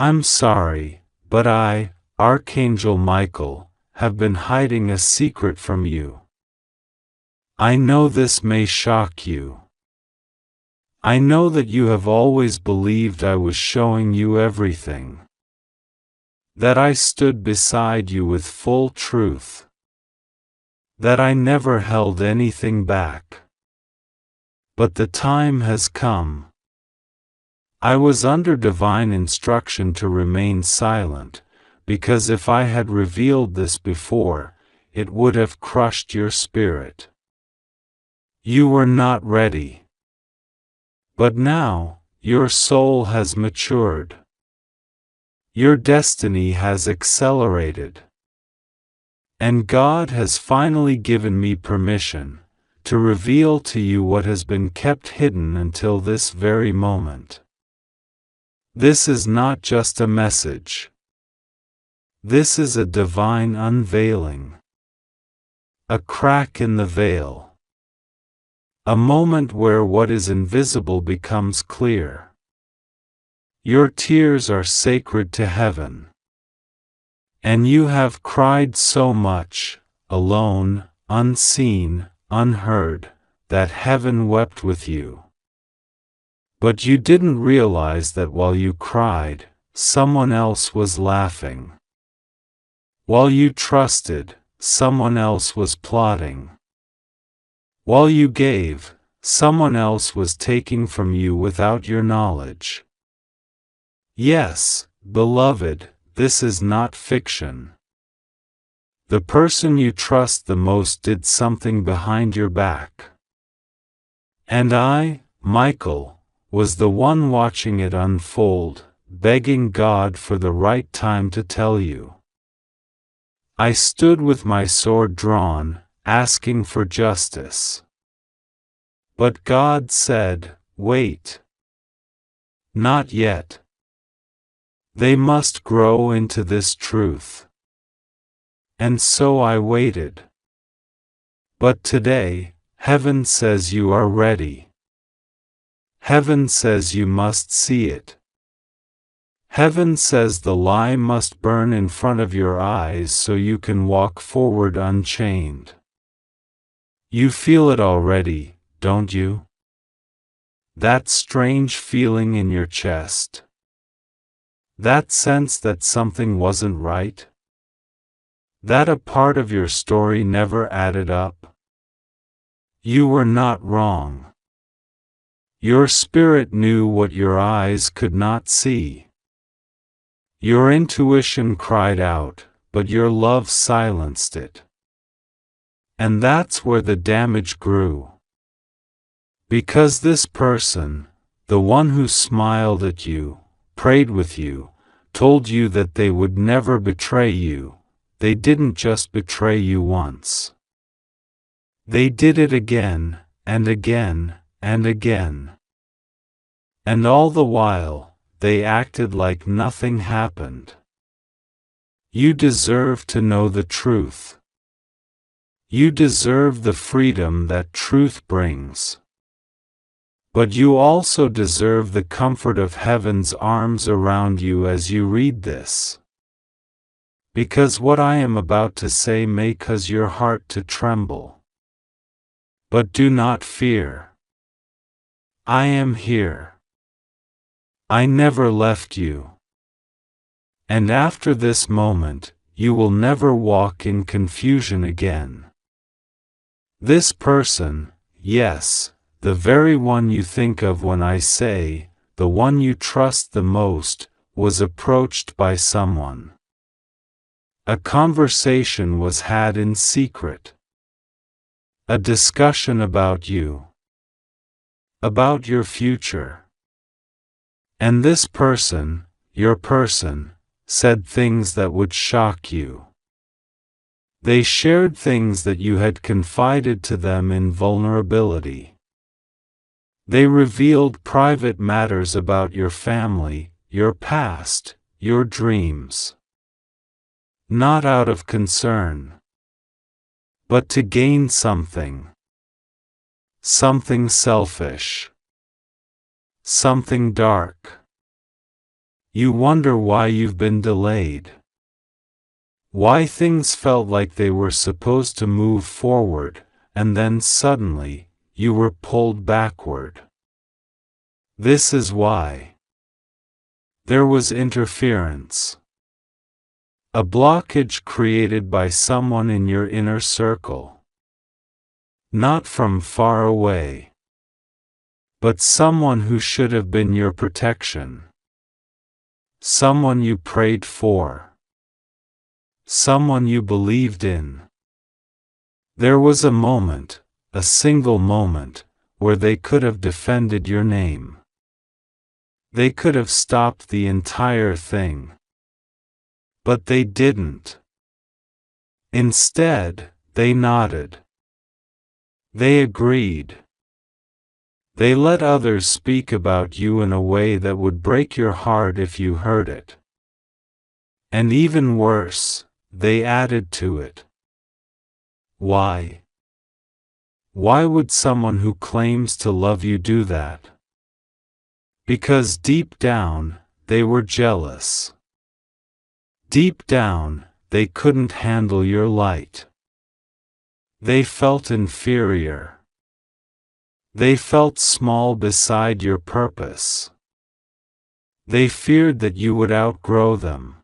I'm sorry, but I, Archangel Michael, have been hiding a secret from you. I know this may shock you. I know that you have always believed I was showing you everything. That I stood beside you with full truth. That I never held anything back. But the time has come. I was under divine instruction to remain silent, because if I had revealed this before, it would have crushed your spirit. You were not ready. But now, your soul has matured. Your destiny has accelerated. And God has finally given me permission to reveal to you what has been kept hidden until this very moment. This is not just a message. This is a divine unveiling. A crack in the veil. A moment where what is invisible becomes clear. Your tears are sacred to heaven. And you have cried so much, alone, unseen, unheard, that heaven wept with you. But you didn't realize that while you cried, someone else was laughing. While you trusted, someone else was plotting. While you gave, someone else was taking from you without your knowledge. Yes, beloved, this is not fiction. The person you trust the most did something behind your back. And I, Michael, was the one watching it unfold, begging God for the right time to tell you. I stood with my sword drawn, asking for justice. But God said, wait. Not yet. They must grow into this truth. And so I waited. But today, heaven says you are ready. Heaven says you must see it. Heaven says the lie must burn in front of your eyes so you can walk forward unchained. You feel it already, don't you? That strange feeling in your chest. That sense that something wasn't right? That a part of your story never added up? You were not wrong. Your spirit knew what your eyes could not see. Your intuition cried out, but your love silenced it. And that's where the damage grew. Because this person, the one who smiled at you, prayed with you, told you that they would never betray you, they didn't just betray you once. They did it again, and again, and again. And all the while, they acted like nothing happened. You deserve to know the truth. You deserve the freedom that truth brings. But you also deserve the comfort of heaven's arms around you as you read this. Because what I am about to say may cause your heart to tremble. But do not fear. I am here. I never left you. And after this moment, you will never walk in confusion again. This person, yes, the very one you think of when I say, the one you trust the most, was approached by someone. A conversation was had in secret. A discussion about you. About your future. And this person, your person, said things that would shock you. They shared things that you had confided to them in vulnerability. They revealed private matters about your family, your past, your dreams. Not out of concern, but to gain something. Something selfish. Something dark. You wonder why you've been delayed. Why things felt like they were supposed to move forward, and then suddenly, you were pulled backward. This is why. There was interference. A blockage created by someone in your inner circle. Not from far away, but someone who should have been your protection. Someone you prayed for. Someone you believed in. There was a moment, a single moment, where they could have defended your name. They could have stopped the entire thing. But they didn't. Instead, they nodded. They agreed. They let others speak about you in a way that would break your heart if you heard it. And even worse, they added to it. Why? Why would someone who claims to love you do that? Because deep down, they were jealous. Deep down, they couldn't handle your light. They felt inferior. They felt small beside your purpose. They feared that you would outgrow them.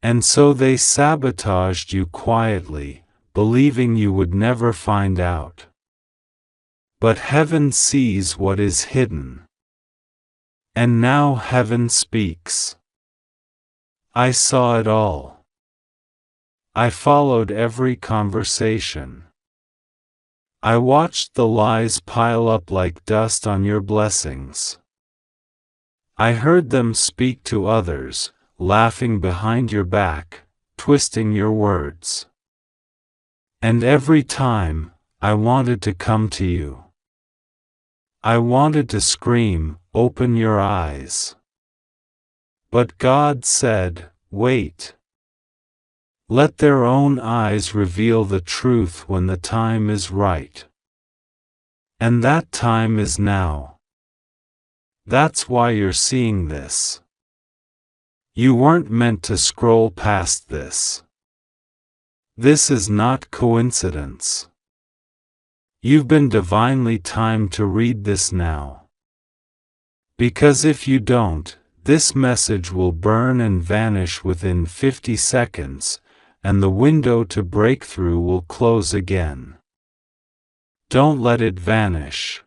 And so they sabotaged you quietly, believing you would never find out. But heaven sees what is hidden. And now heaven speaks. I saw it all. I followed every conversation. I watched the lies pile up like dust on your blessings. I heard them speak to others, laughing behind your back, twisting your words. And every time, I wanted to come to you. I wanted to scream, "Open your eyes." But God said, "Wait. Let their own eyes reveal the truth when the time is right." And that time is now. That's why you're seeing this. You weren't meant to scroll past this. This is not coincidence. You've been divinely timed to read this now. Because if you don't, this message will burn and vanish within 50 seconds, and the window to breakthrough will close again. Don't let it vanish.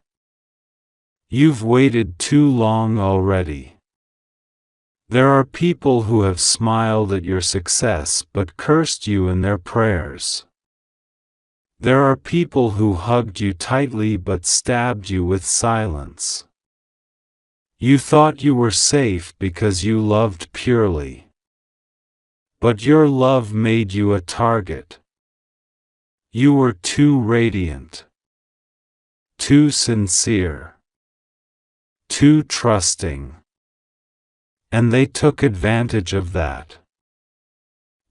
You've waited too long already. There are people who have smiled at your success but cursed you in their prayers. There are people who hugged you tightly but stabbed you with silence. You thought you were safe because you loved purely. But your love made you a target. You were too radiant. Too sincere. Too trusting. And they took advantage of that.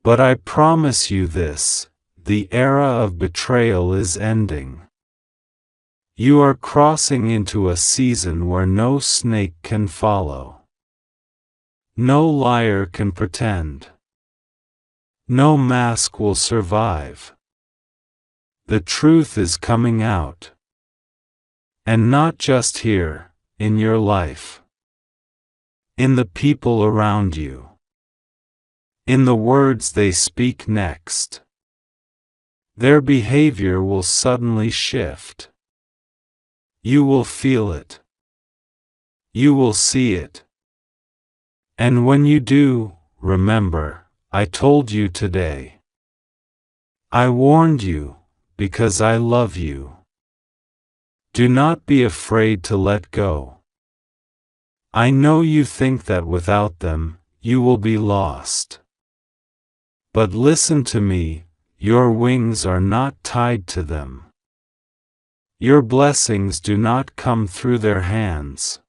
But I promise you this, the era of betrayal is ending. You are crossing into a season where no snake can follow. No liar can pretend. No mask will survive. The truth is coming out. And not just here, in your life. In the people around you. In the words they speak next. Their behavior will suddenly shift. You will feel it. You will see it. And when you do, remember, I told you today. I warned you, because I love you. Do not be afraid to let go. I know you think that without them, you will be lost. But listen to me, your wings are not tied to them. Your blessings do not come through their hands.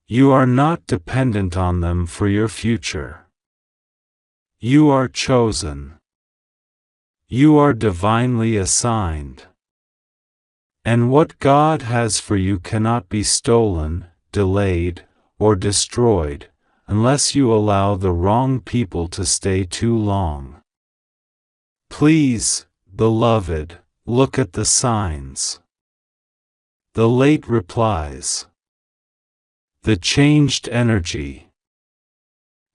You are not dependent on them for your future. You are chosen. You are divinely assigned. And what God has for you cannot be stolen, delayed, or destroyed, unless you allow the wrong people to stay too long. Please, beloved, look at the signs. The late replies. The changed energy.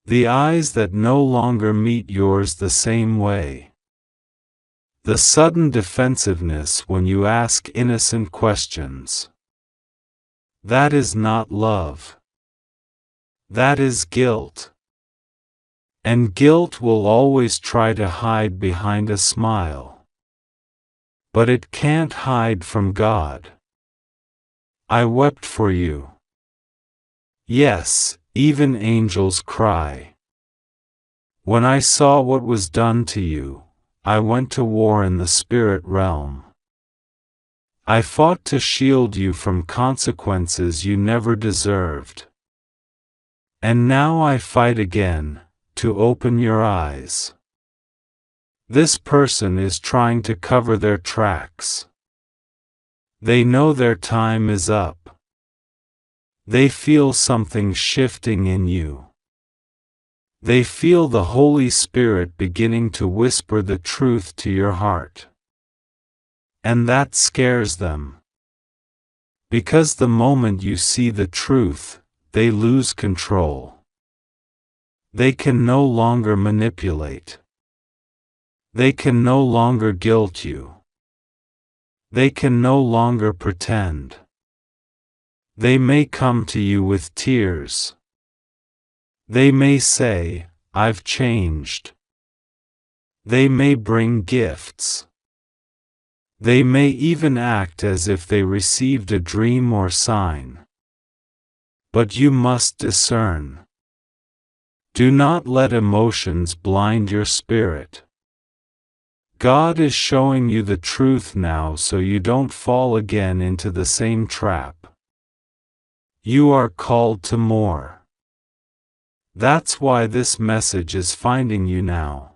The eyes that no longer meet yours the same way. The sudden defensiveness when you ask innocent questions. That is not love. That is guilt. And guilt will always try to hide behind a smile. But it can't hide from God. I wept for you. Yes, even angels cry. When I saw what was done to you, I went to war in the spirit realm. I fought to shield you from consequences you never deserved. And now I fight again, to open your eyes. This person is trying to cover their tracks. They know their time is up. They feel something shifting in you. They feel the Holy Spirit beginning to whisper the truth to your heart. And that scares them. Because the moment you see the truth, they lose control. They can no longer manipulate. They can no longer guilt you. They can no longer pretend. They may come to you with tears. They may say, I've changed. They may bring gifts. They may even act as if they received a dream or sign. But you must discern. Do not let emotions blind your spirit. God is showing you the truth now so you don't fall again into the same trap. You are called to more. That's why this message is finding you now.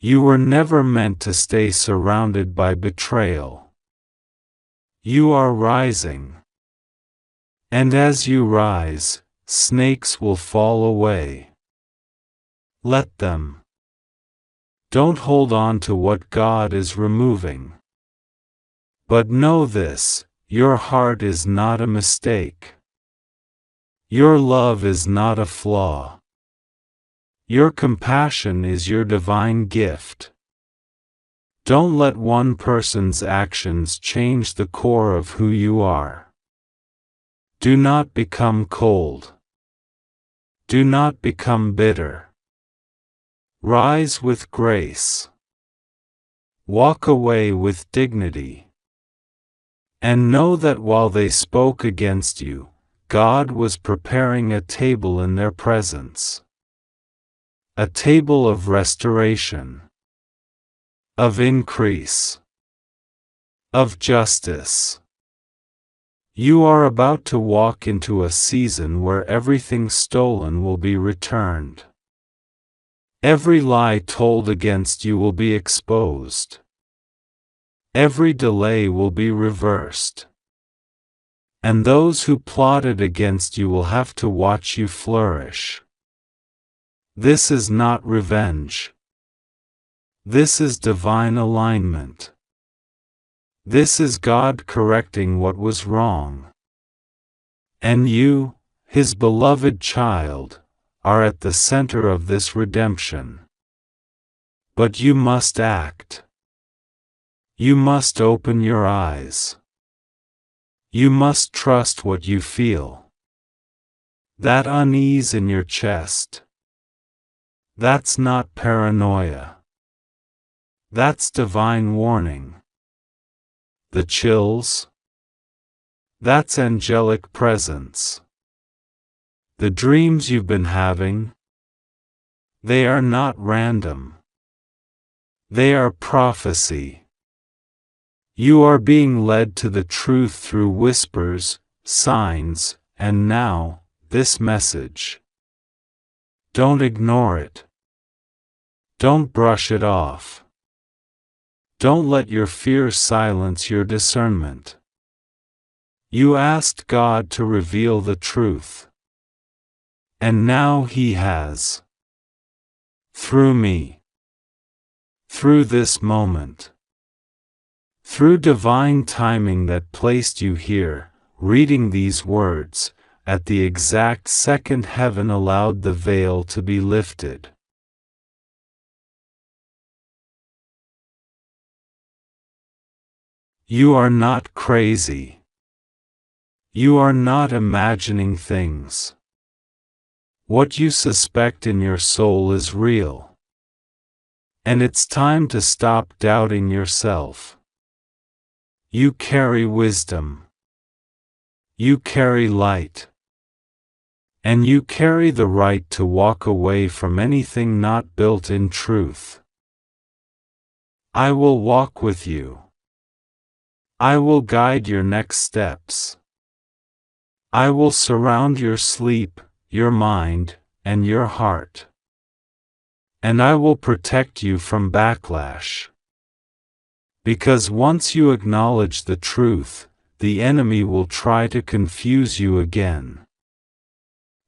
You were never meant to stay surrounded by betrayal. You are rising. And as you rise, snakes will fall away. Let them. Don't hold on to what God is removing. But know this, your heart is not a mistake. Your love is not a flaw. Your compassion is your divine gift. Don't let one person's actions change the core of who you are. Do not become cold. Do not become bitter. Rise with grace. Walk away with dignity. And know that while they spoke against you, God was preparing a table in their presence. A table of restoration. Of increase. Of justice. You are about to walk into a season where everything stolen will be returned. Every lie told against you will be exposed. Every delay will be reversed. And those who plotted against you will have to watch you flourish. This is not revenge. This is divine alignment. This is God correcting what was wrong. And you, His beloved child, are at the center of this redemption. But you must act. You must open your eyes. You must trust what you feel. That unease in your chest. That's not paranoia. That's divine warning. The chills? That's angelic presence. The dreams you've been having? They are not random. They are prophecy. You are being led to the truth through whispers, signs, and now, this message. Don't ignore it. Don't brush it off. Don't let your fear silence your discernment. You asked God to reveal the truth. And now He has. Through me. Through this moment. Through divine timing that placed you here, reading these words, at the exact second heaven allowed the veil to be lifted. You are not crazy. You are not imagining things. What you suspect in your soul is real. And it's time to stop doubting yourself. You carry wisdom. You carry light. And you carry the right to walk away from anything not built in truth. I will walk with you. I will guide your next steps. I will surround your sleep, your mind, and your heart. And I will protect you from backlash. Because once you acknowledge the truth, the enemy will try to confuse you again.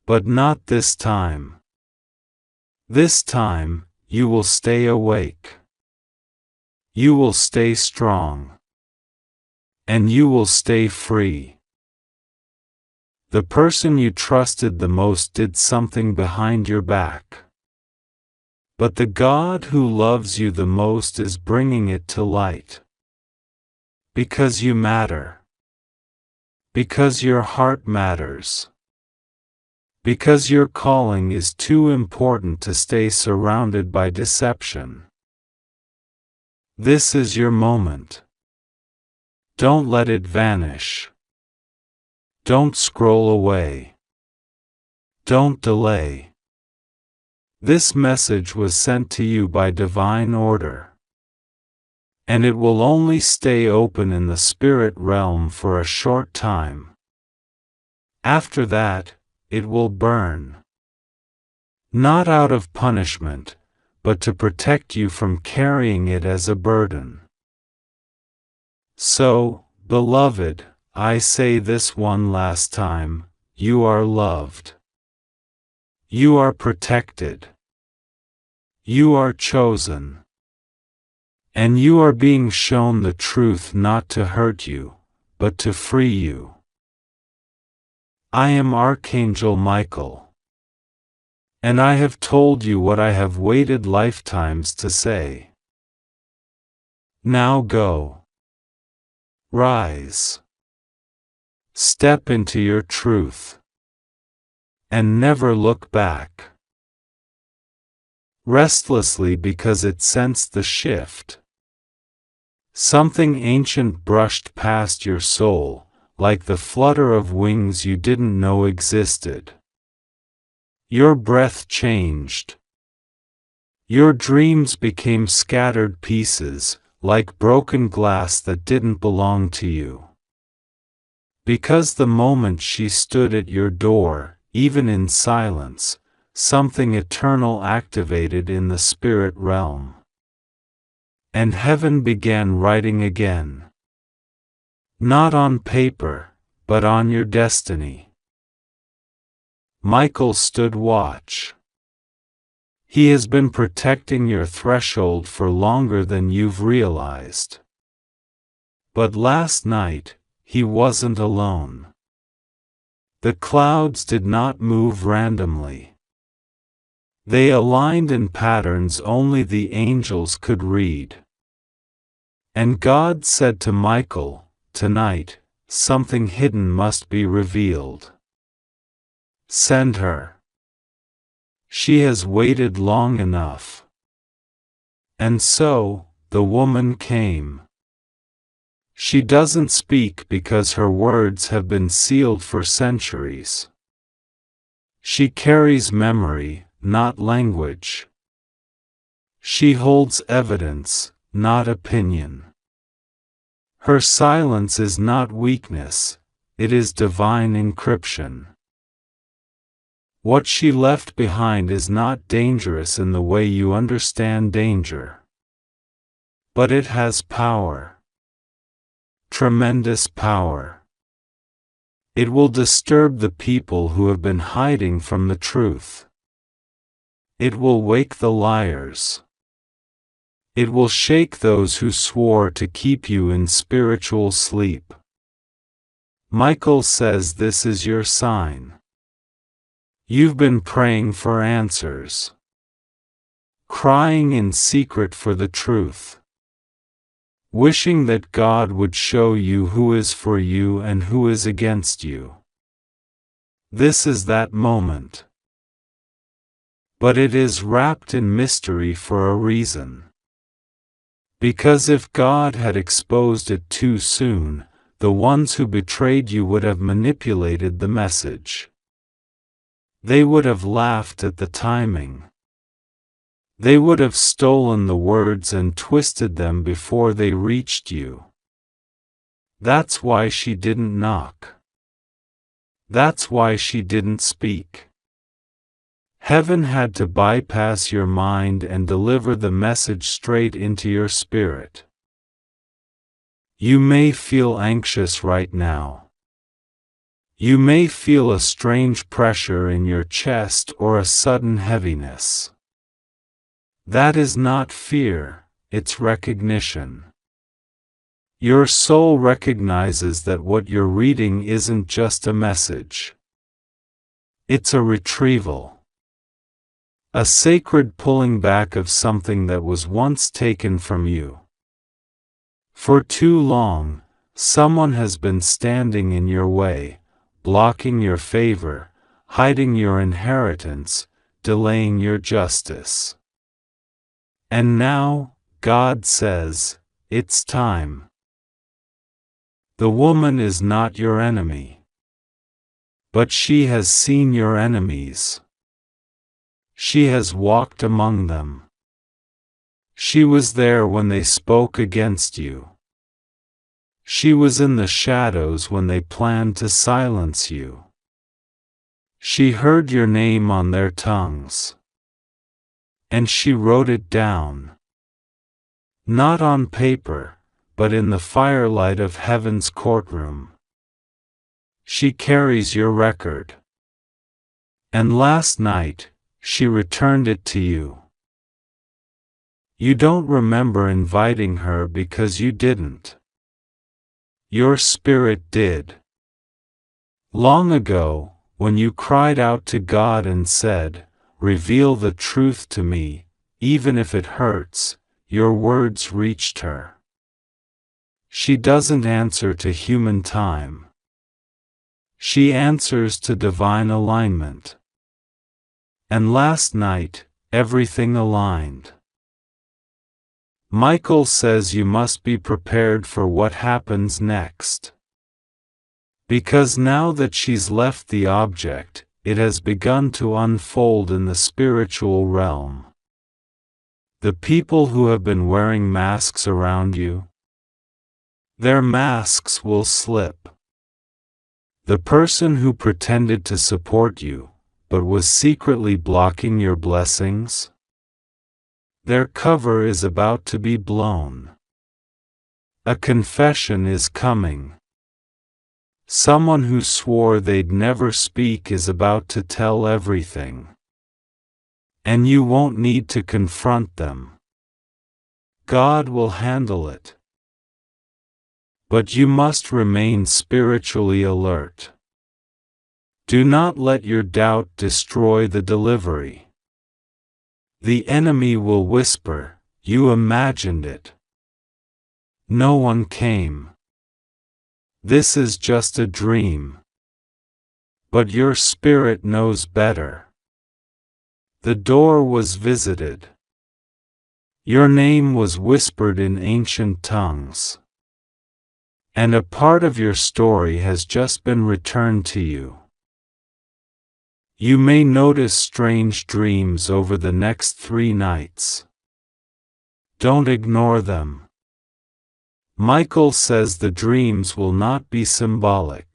But not this time. This time, you will stay awake. You will stay strong. And you will stay free. The person you trusted the most did something behind your back. But the God who loves you the most is bringing it to light. Because you matter. Because your heart matters. Because your calling is too important to stay surrounded by deception. This is your moment. Don't let it vanish. Don't scroll away. Don't delay. This message was sent to you by divine order. And it will only stay open in the spirit realm for a short time. After that, it will burn. Not out of punishment, but to protect you from carrying it as a burden. So, beloved, I say this one last time, you are loved. You are protected. You are chosen. And you are being shown the truth not to hurt you, but to free you. I am Archangel Michael. And I have told you what I have waited lifetimes to say. Now go. Rise. Step into your truth. And never look back. Restlessly because it sensed the shift. Something ancient brushed past your soul, like the flutter of wings you didn't know existed. Your breath changed. Your dreams became scattered pieces, like broken glass that didn't belong to you. Because the moment she stood at your door, even in silence, something eternal activated in the spirit realm. And heaven began writing again. Not on paper, but on your destiny. Michael stood watch. He has been protecting your threshold for longer than you've realized. But last night, he wasn't alone. The clouds did not move randomly. They aligned in patterns only the angels could read. And God said to Michael, tonight, something hidden must be revealed. Send her. She has waited long enough. And so, the woman came. She doesn't speak because her words have been sealed for centuries. She carries memory, not language. She holds evidence, not opinion. Her silence is not weakness, it is divine encryption. What she left behind is not dangerous in the way you understand danger. But it has power. Tremendous power. It will disturb the people who have been hiding from the truth. It will wake the liars. It will shake those who swore to keep you in spiritual sleep. Michael says this is your sign. You've been praying for answers, crying in secret for the truth, wishing that God would show you who is for you and who is against you. This is that moment. But it is wrapped in mystery for a reason. Because if God had exposed it too soon, the ones who betrayed you would have manipulated the message. They would have laughed at the timing. They would have stolen the words and twisted them before they reached you. That's why she didn't knock. That's why she didn't speak. Heaven had to bypass your mind and deliver the message straight into your spirit. You may feel anxious right now. You may feel a strange pressure in your chest or a sudden heaviness. That is not fear, it's recognition. Your soul recognizes that what you're reading isn't just a message. It's a retrieval. A sacred pulling back of something that was once taken from you. For too long, someone has been standing in your way, blocking your favor, hiding your inheritance, delaying your justice. And now, God says, it's time. The woman is not your enemy. But she has seen your enemies. She has walked among them. She was there when they spoke against you. She was in the shadows when they planned to silence you. She heard your name on their tongues. And she wrote it down. Not on paper, but in the firelight of heaven's courtroom. She carries your record. And last night, she returned it to you. You don't remember inviting her because you didn't. Your spirit did. Long ago, when you cried out to God and said, "Reveal the truth to me, even if it hurts," your words reached her. She doesn't answer to human time. She answers to divine alignment. And last night, everything aligned. Michael says you must be prepared for what happens next. Because now that she's left the object, it has begun to unfold in the spiritual realm. The people who have been wearing masks around you, their masks will slip. The person who pretended to support you, but was secretly blocking your blessings, their cover is about to be blown. A confession is coming. Someone who swore they'd never speak is about to tell everything. And you won't need to confront them. God will handle it. But you must remain spiritually alert. Do not let your doubt destroy the delivery. The enemy will whisper, "You imagined it. No one came. This is just a dream." But your spirit knows better. The door was visited. Your name was whispered in ancient tongues. And a part of your story has just been returned to you. You may notice strange dreams over the next 3 nights. Don't ignore them. Michael says the dreams will not be symbolic.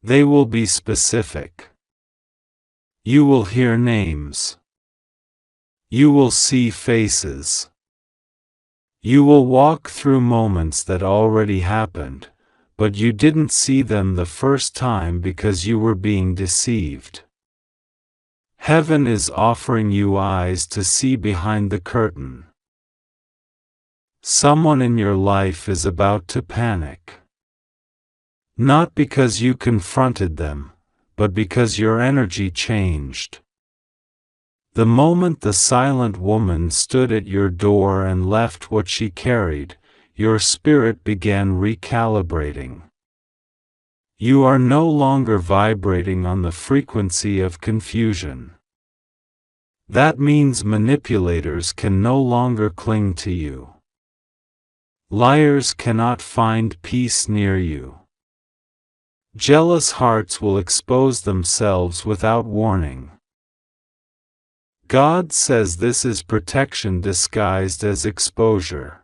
They will be specific. You will hear names. You will see faces. You will walk through moments that already happened, but you didn't see them the first time because you were being deceived. Heaven is offering you eyes to see behind the curtain. Someone in your life is about to panic. Not because you confronted them, but because your energy changed. The moment the silent woman stood at your door and left what she carried, your spirit began recalibrating. You are no longer vibrating on the frequency of confusion. That means manipulators can no longer cling to you. Liars cannot find peace near you. Jealous hearts will expose themselves without warning. God says this is protection disguised as exposure.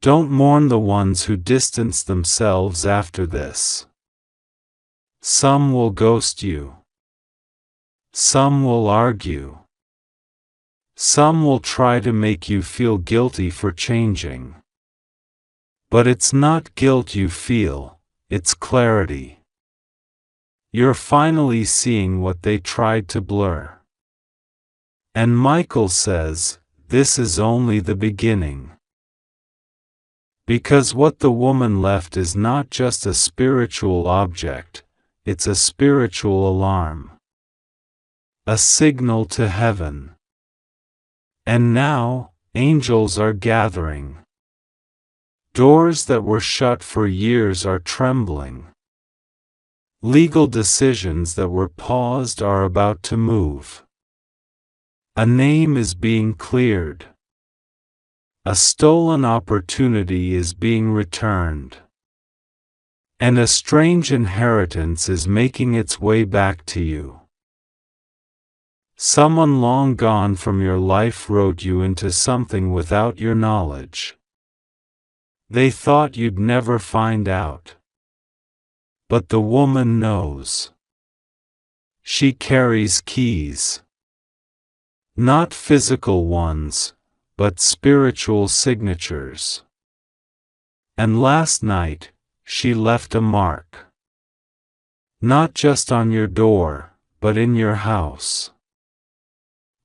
Don't mourn the ones who distance themselves after this. Some will ghost you. Some will argue. Some will try to make you feel guilty for changing. But it's not guilt you feel, it's clarity. You're finally seeing what they tried to blur. And Michael says, this is only the beginning. Because what the woman left is not just a spiritual object, it's a spiritual alarm. A signal to heaven. And now, angels are gathering. Doors that were shut for years are trembling. Legal decisions that were paused are about to move. A name is being cleared. A stolen opportunity is being returned. And a strange inheritance is making its way back to you. Someone long gone from your life wrote you into something without your knowledge. They thought you'd never find out. But the woman knows. She carries keys. Not physical ones, but spiritual signatures. And last night, she left a mark. Not just on your door, but in your house.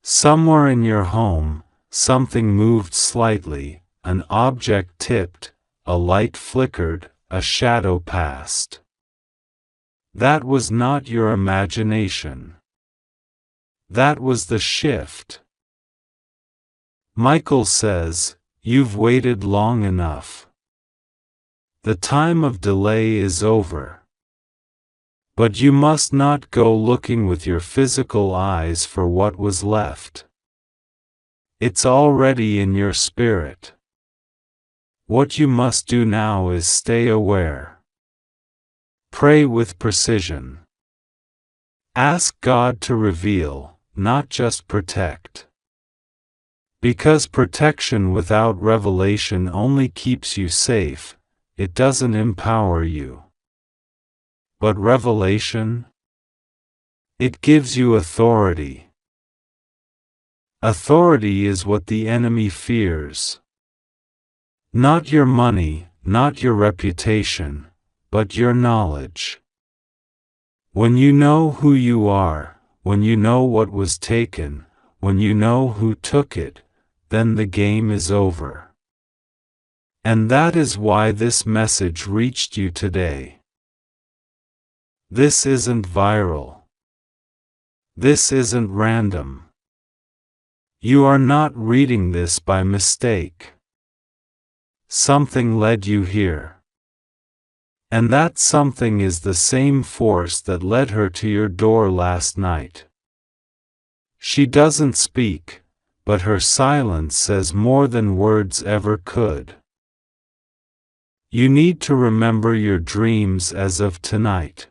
Somewhere in your home, something moved slightly, an object tipped, a light flickered, a shadow passed. That was not your imagination. That was the shift. Michael says, you've waited long enough. The time of delay is over. But you must not go looking with your physical eyes for what was left. It's already in your spirit. What you must do now is stay aware. Pray with precision. Ask God to reveal, not just protect. Because protection without revelation only keeps you safe, it doesn't empower you. But revelation? It gives you authority. Authority is what the enemy fears. Not your money, not your reputation, but your knowledge. When you know who you are, when you know what was taken, when you know who took it, then the game is over. And that is why this message reached you today. This isn't viral. This isn't random. You are not reading this by mistake. Something led you here. And that something is the same force that led her to your door last night. She doesn't speak, but her silence says more than words ever could. You need to remember your dreams as of tonight.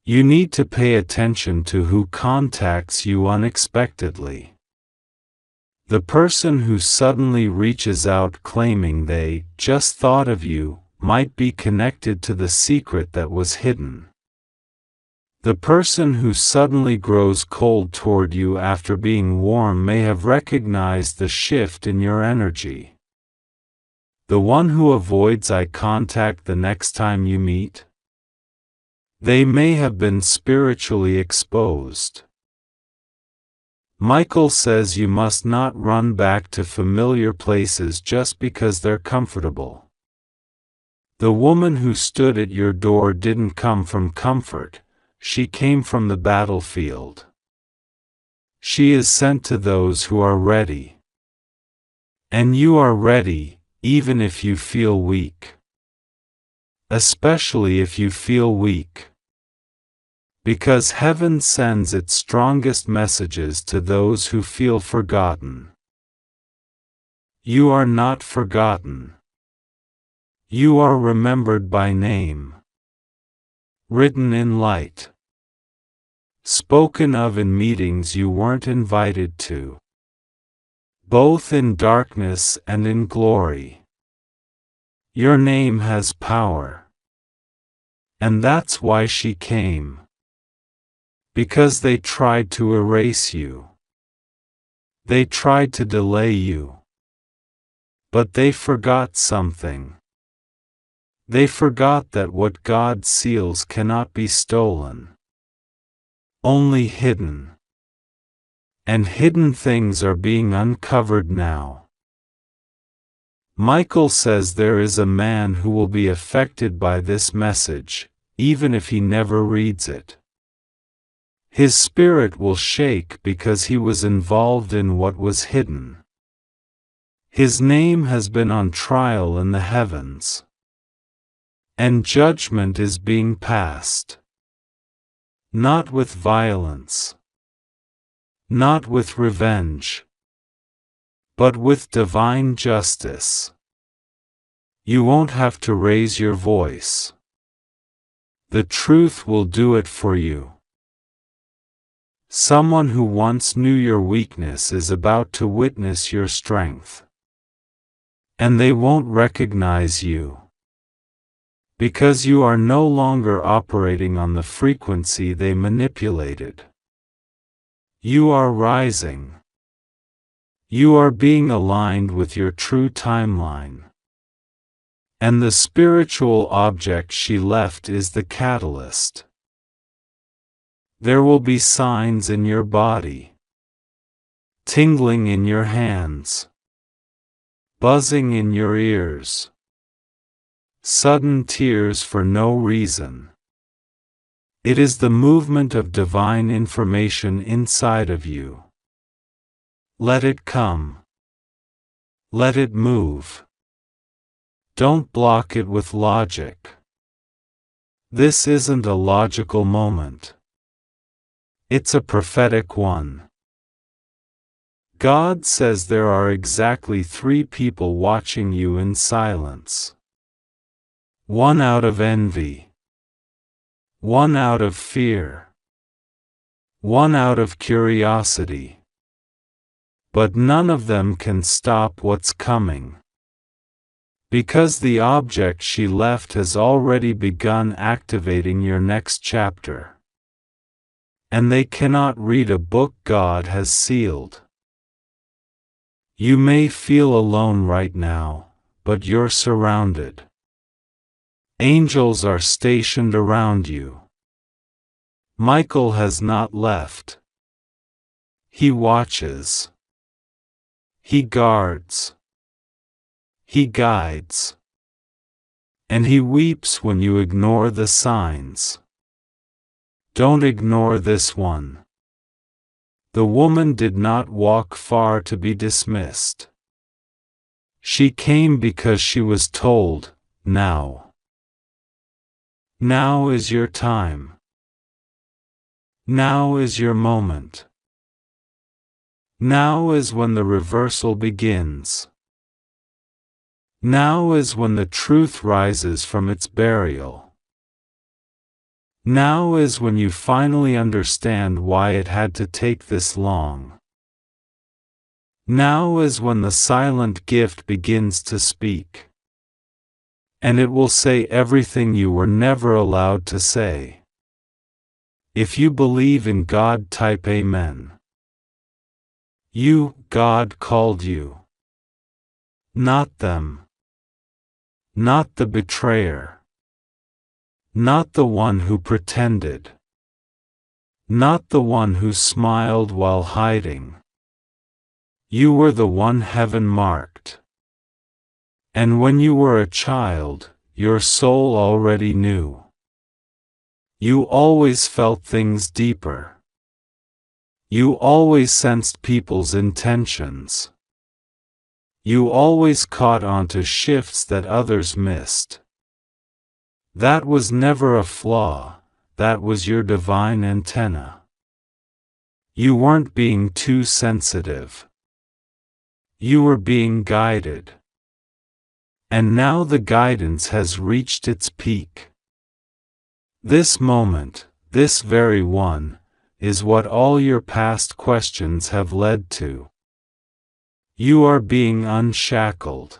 You need to pay attention to who contacts you unexpectedly. The person who suddenly reaches out claiming they just thought of you might be connected to the secret that was hidden. The person who suddenly grows cold toward you after being warm may have recognized the shift in your energy. The one who avoids eye contact the next time you meet? They may have been spiritually exposed. Michael says you must not run back to familiar places just because they're comfortable. The woman who stood at your door didn't come from comfort, she came from the battlefield. She is sent to those who are ready. And you are ready, even if you feel weak. Especially if you feel weak. Because heaven sends its strongest messages to those who feel forgotten. You are not forgotten. You are remembered by name. Written in light. Spoken of in meetings you weren't invited to. Both in darkness and in glory. Your name has power. And that's why she came. Because they tried to erase you. They tried to delay you. But they forgot something. They forgot that what God seals cannot be stolen. Only hidden. And hidden things are being uncovered now. Michael says there is a man who will be affected by this message, even if he never reads it. His spirit will shake because he was involved in what was hidden. His name has been on trial in the heavens. And judgment is being passed. Not with violence. Not with revenge. But with divine justice. You won't have to raise your voice. The truth will do it for you. Someone who once knew your weakness is about to witness your strength. And they won't recognize you. Because you are no longer operating on the frequency they manipulated. You are rising. You are being aligned with your true timeline. And the spiritual object she left is the catalyst. There will be signs in your body. Tingling in your hands. Buzzing in your ears. Sudden tears for no reason. It is the movement of divine information inside of you. Let it come. Let it move. Don't block it with logic. This isn't a logical moment. It's a prophetic one. God says there are exactly 3 people watching you in silence. 1 out of envy. 1 out of fear. 1 out of curiosity. But none of them can stop what's coming. Because the object she left has already begun activating your next chapter. And they cannot read a book God has sealed. You may feel alone right now, but you're surrounded. Angels are stationed around you. Michael has not left. He watches. He guards. He guides. And he weeps when you ignore the signs. Don't ignore this one. The woman did not walk far to be dismissed. She came because she was told, now. Now is your time. Now is your moment. Now is when the reversal begins. Now is when the truth rises from its burial. Now is when you finally understand why it had to take this long. Now is when the silent gift begins to speak. And it will say everything you were never allowed to say. If you believe in God, type Amen. God called you. Not them. not the betrayer, not the one who pretended, not the one who smiled while hiding. You were the one heaven marked. And when you were a child, your soul already knew. You always felt things deeper. You always sensed people's intentions. You always caught onto shifts that others missed. That was never a flaw, that was your divine antenna. You weren't being too sensitive. You were being guided. And now the guidance has reached its peak. This moment, this very one, is what all your past questions have led to. You are being unshackled.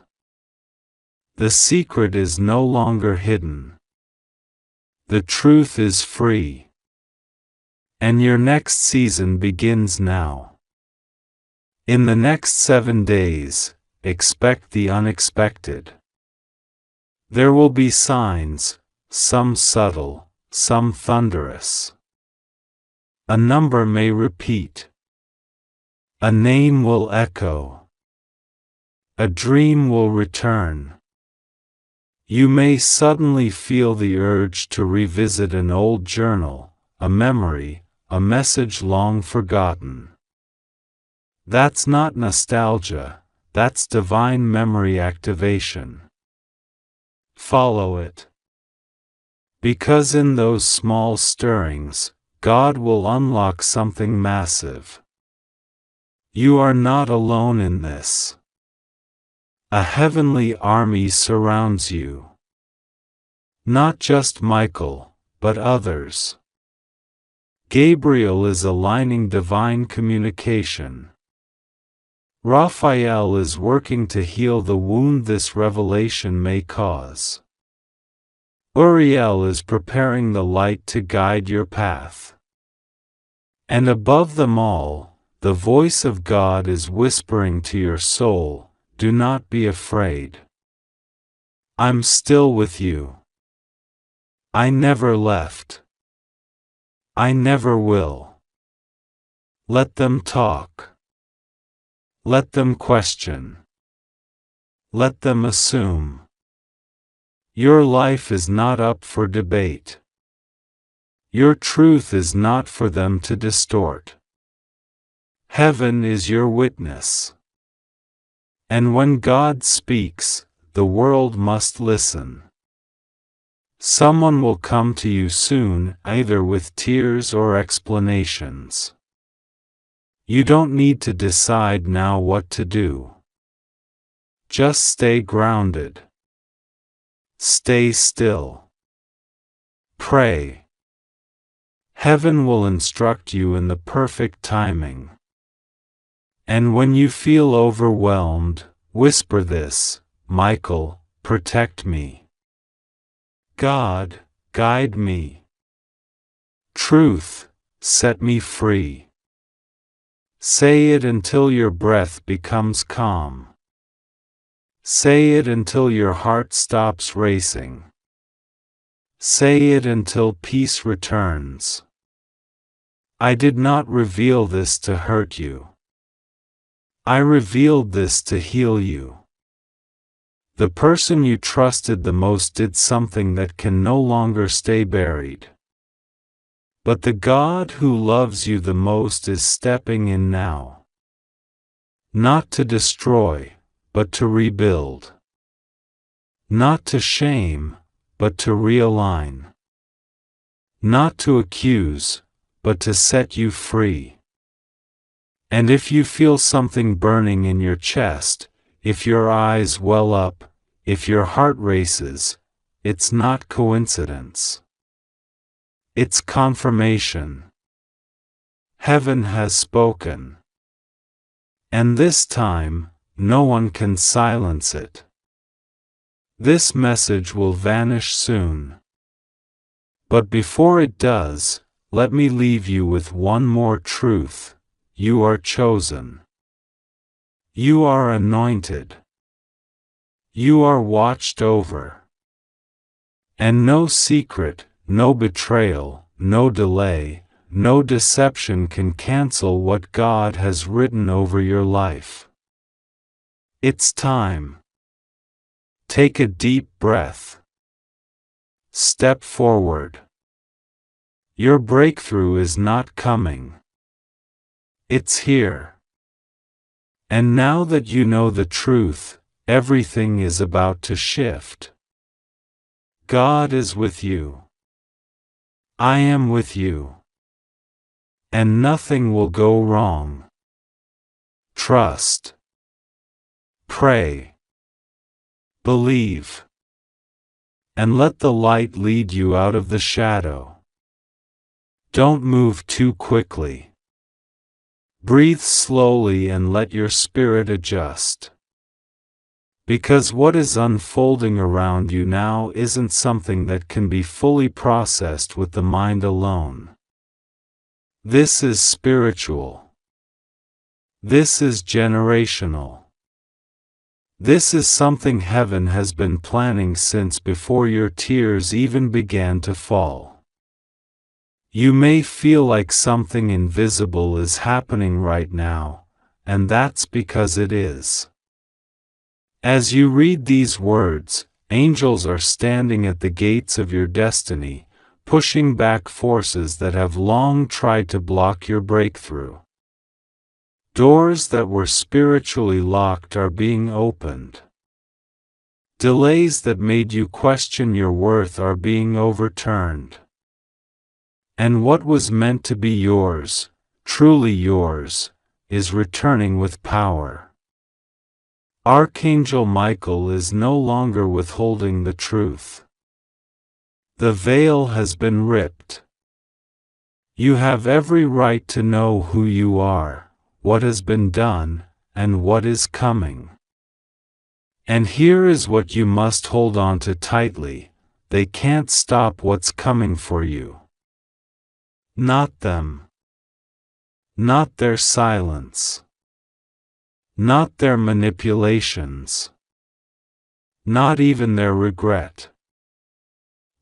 The secret is no longer hidden. The truth is free. And your next season begins now. In the next 7 days, expect the unexpected. There will be signs, some subtle, some thunderous. A number may repeat. A name will echo. A dream will return. You may suddenly feel the urge to revisit an old journal, a memory, a message long forgotten. That's not nostalgia, that's divine memory activation. Follow it. Because in those small stirrings, God will unlock something massive. You are not alone in this. A heavenly army surrounds you. Not just Michael, but others. Gabriel is aligning divine communication. Raphael is working to heal the wound this revelation may cause. Uriel is preparing the light to guide your path. And above them all, the voice of God is whispering to your soul, do not be afraid. I'm still with you. I never left. I never will. Let them talk. Let them question. Let them assume. Your life is not up for debate. Your truth is not for them to distort. Heaven is your witness. And when God speaks, the world must listen. Someone will come to you soon, either with tears or explanations. You don't need to decide now what to do. Just stay grounded. Stay still. Pray. Heaven will instruct you in the perfect timing. And when you feel overwhelmed, whisper this, Michael, protect me. God, guide me. Truth, set me free. Say it until your breath becomes calm. Say it until your heart stops racing. Say it until peace returns. I did not reveal this to hurt you. I revealed this to heal you. The person you trusted the most did something that can no longer stay buried. But the God who loves you the most is stepping in now. Not to destroy, but to rebuild. Not to shame, but to realign. Not to accuse, but to set you free. And if you feel something burning in your chest, if your eyes well up, if your heart races, it's not coincidence. It's confirmation. Heaven has spoken. And this time, no one can silence it. This message will vanish soon. But before it does, let me leave you with one more truth. You are chosen. You are anointed. You are watched over. And no secret, no betrayal, no delay, no deception can cancel what God has written over your life. It's time. Take a deep breath. Step forward. Your breakthrough is not coming. It's here. And now that you know the truth, everything is about to shift. God is with you. I am with you. And nothing will go wrong. Trust. Pray. Believe. And let the light lead you out of the shadow. Don't move too quickly. Breathe slowly and let your spirit adjust. Because what is unfolding around you now isn't something that can be fully processed with the mind alone. This is spiritual. This is generational. This is something heaven has been planning since before your tears even began to fall. You may feel like something invisible is happening right now, and that's because it is. As you read these words, angels are standing at the gates of your destiny, pushing back forces that have long tried to block your breakthrough. Doors that were spiritually locked are being opened. Delays that made you question your worth are being overturned. And what was meant to be yours, truly yours, is returning with power. Archangel Michael is no longer withholding the truth. The veil has been ripped. You have every right to know who you are, what has been done, and what is coming. And here is what you must hold on to tightly: they can't stop what's coming for you. Not them. Not their silence. Not their manipulations. Not even their regret.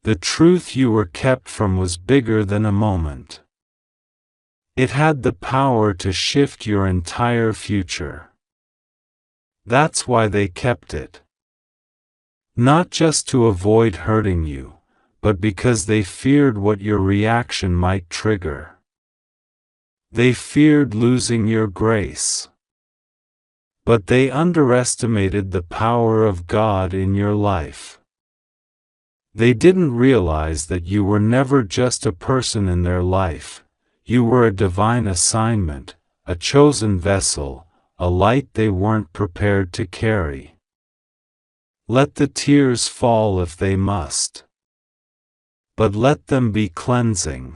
The truth you were kept from was bigger than a moment. It had the power to shift your entire future. That's why they kept it. Not just to avoid hurting you, but because they feared what your reaction might trigger. They feared losing your grace. But they underestimated the power of God in your life. They didn't realize that you were never just a person in their life. You were a divine assignment, a chosen vessel, a light they weren't prepared to carry. Let the tears fall if they must. But let them be cleansing.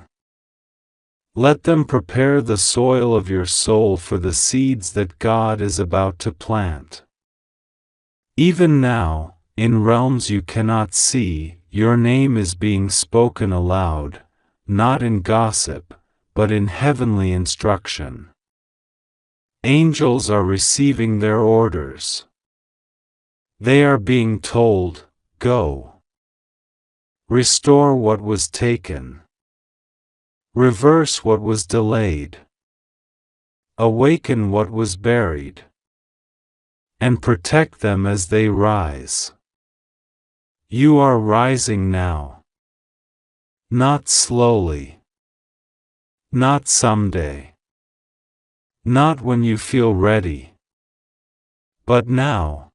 Let them prepare the soil of your soul for the seeds that God is about to plant. Even now, in realms you cannot see, your name is being spoken aloud, not in gossip, but in heavenly instruction. Angels are receiving their orders. They are being told, go. Restore what was taken. Reverse what was delayed. Awaken what was buried. And protect them as they rise. You are rising now. Not slowly. Not someday. Not when you feel ready. But now.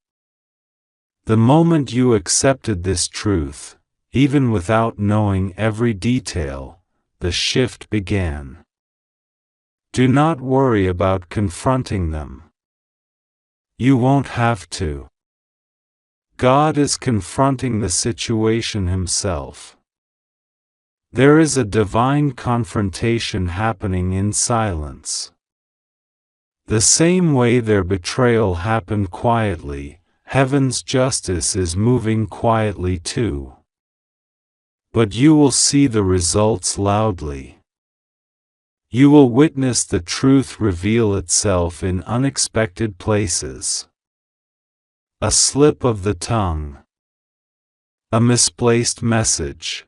The moment you accepted this truth, even without knowing every detail, the shift began. Do not worry about confronting them. You won't have to. God is confronting the situation himself. There is a divine confrontation happening in silence. The same way their betrayal happened quietly, heaven's justice is moving quietly too. But you will see the results loudly. You will witness the truth reveal itself in unexpected places. a slip of the tongue, a misplaced message,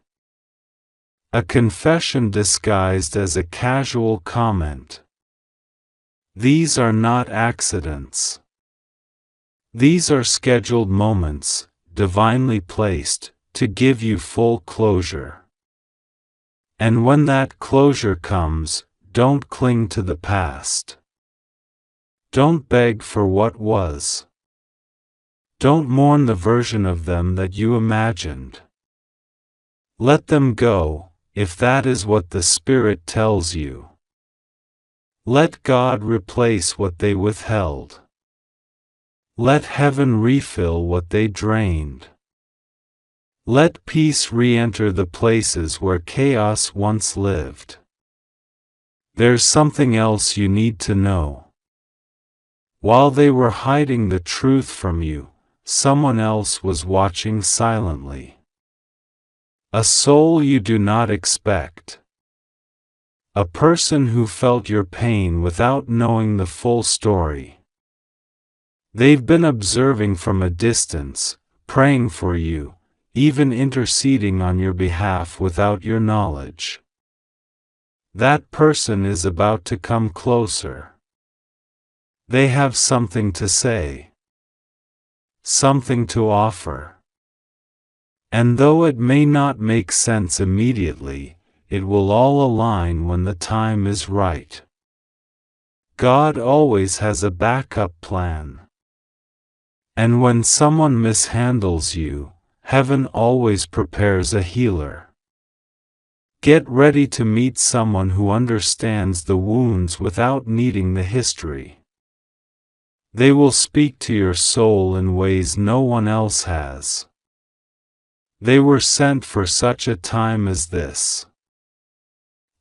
a confession disguised as a casual comment. These are not accidents. These are scheduled moments, divinely placed, to give you full closure. And when that closure comes, don't cling to the past. Don't beg for what was. Don't mourn the version of them that you imagined. Let them go, if that is what the Spirit tells you. Let God replace what they withheld. Let heaven refill what they drained. Let peace re-enter the places where chaos once lived. There's something else you need to know. While they were hiding the truth from you, someone else was watching silently. A soul you do not expect. A person who felt your pain without knowing the full story. They've been observing from a distance, praying for you, even interceding on your behalf without your knowledge. That person is about to come closer. They have something to say, something to offer. And though it may not make sense immediately, it will all align when the time is right. God always has a backup plan. And when someone mishandles you, heaven always prepares a healer. Get ready to meet someone who understands the wounds without needing the history. They will speak to your soul in ways no one else has. They were sent for such a time as this.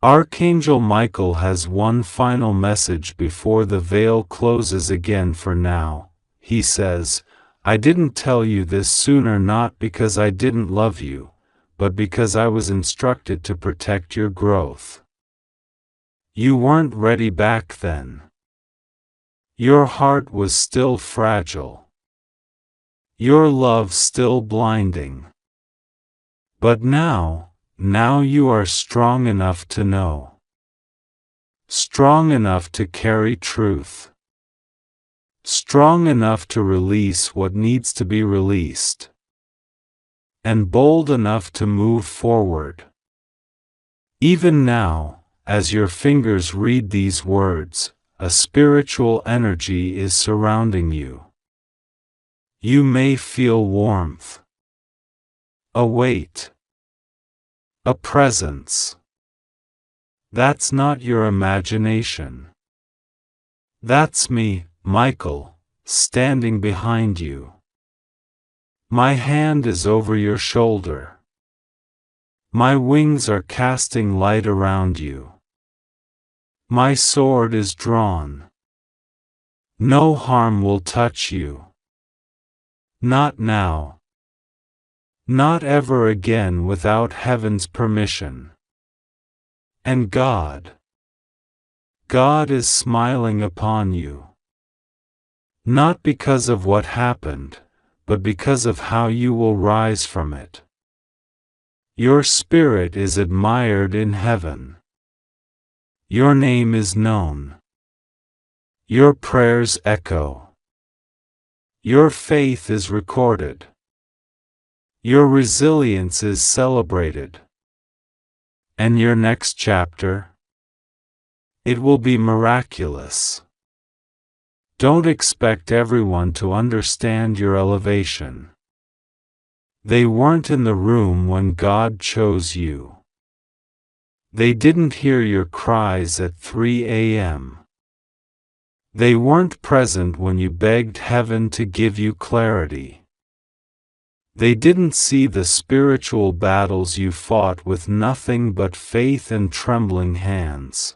Archangel Michael has one final message before the veil closes again for now. He says, I didn't tell you this sooner not because I didn't love you, but because I was instructed to protect your growth. You weren't ready back then. Your heart was still fragile. Your love still blinding. But now you are strong enough to know. Strong enough to carry truth. Strong enough to release what needs to be released. And bold enough to move forward. Even now, as your fingers read these words, a spiritual energy is surrounding you. You may feel warmth. A weight. A presence. That's not your imagination. That's me, Michael, standing behind you. My hand is over your shoulder. My wings are casting light around you. My sword is drawn. No harm will touch you. Not now. Not ever again without heaven's permission. And God is smiling upon you. Not because of what happened, but because of how you will rise from it. Your spirit is admired in heaven. Your name is known. Your prayers echo. Your faith is recorded. Your resilience is celebrated. And your next chapter? It will be miraculous. Don't expect everyone to understand your elevation. They weren't in the room when God chose you. They didn't hear your cries at 3 a.m. They weren't present when you begged heaven to give you clarity. They didn't see the spiritual battles you fought with nothing but faith and trembling hands.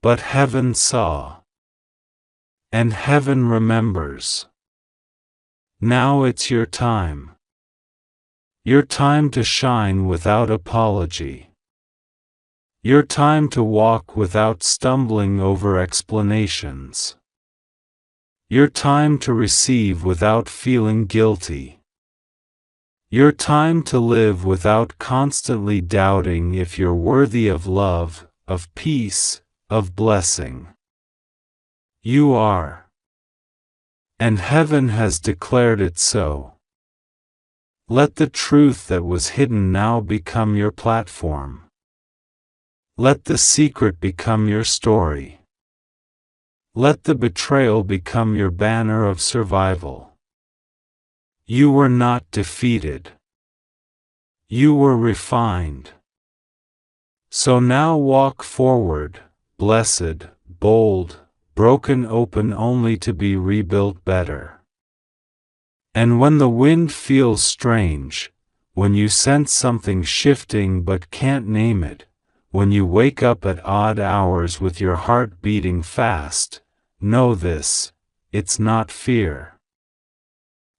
But heaven saw. And heaven remembers. Now it's your time. Your time to shine without apology. Your time to walk without stumbling over explanations. Your time to receive without feeling guilty. Your time to live without constantly doubting if you're worthy of love, of peace, of blessing. You are. And heaven has declared it so. Let the truth that was hidden now become your platform. Let the secret become your story. Let the betrayal become your banner of survival. You were not defeated. You were refined. So now walk forward, blessed, bold, broken open only to be rebuilt better. And when the wind feels strange, when you sense something shifting but can't name it, when you wake up at odd hours with your heart beating fast, know this: it's not fear.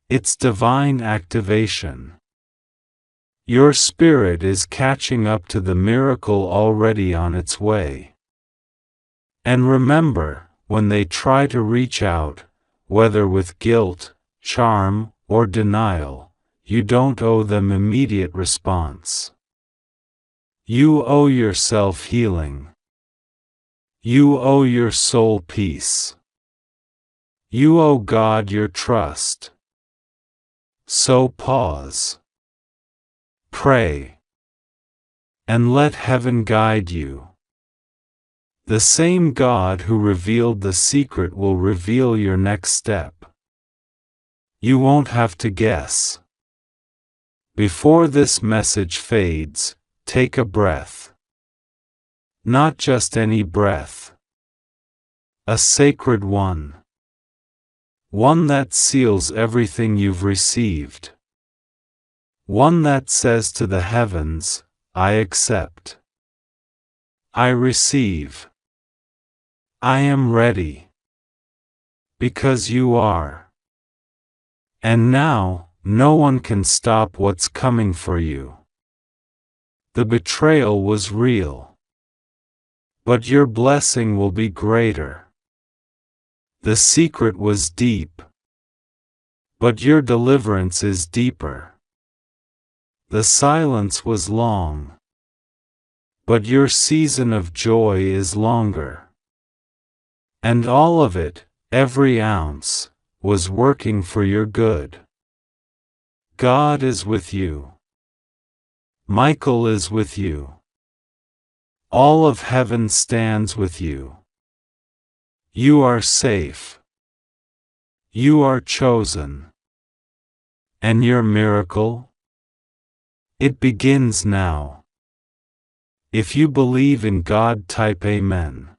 It's divine activation. Your spirit is catching up to the miracle already on its way. And remember, when they try to reach out, whether with guilt, charm, or denial, you don't owe them immediate response. You owe yourself healing. You owe your soul peace. You owe God your trust. So pause. Pray. And let heaven guide you. The same God who revealed the secret will reveal your next step. You won't have to guess. Before this message fades, take a breath. Not just any breath. A sacred one. One that seals everything you've received. One that says to the heavens, I accept. I receive. I am ready. Because you are. And now, no one can stop what's coming for you. The betrayal was real. But your blessing will be greater. The secret was deep. But your deliverance is deeper. The silence was long. But your season of joy is longer. And all of it, every ounce, was working for your good. God is with you. Michael is with you. All of heaven stands with you. You are safe. You are chosen. And your miracle? It begins now. If you believe in God, type Amen.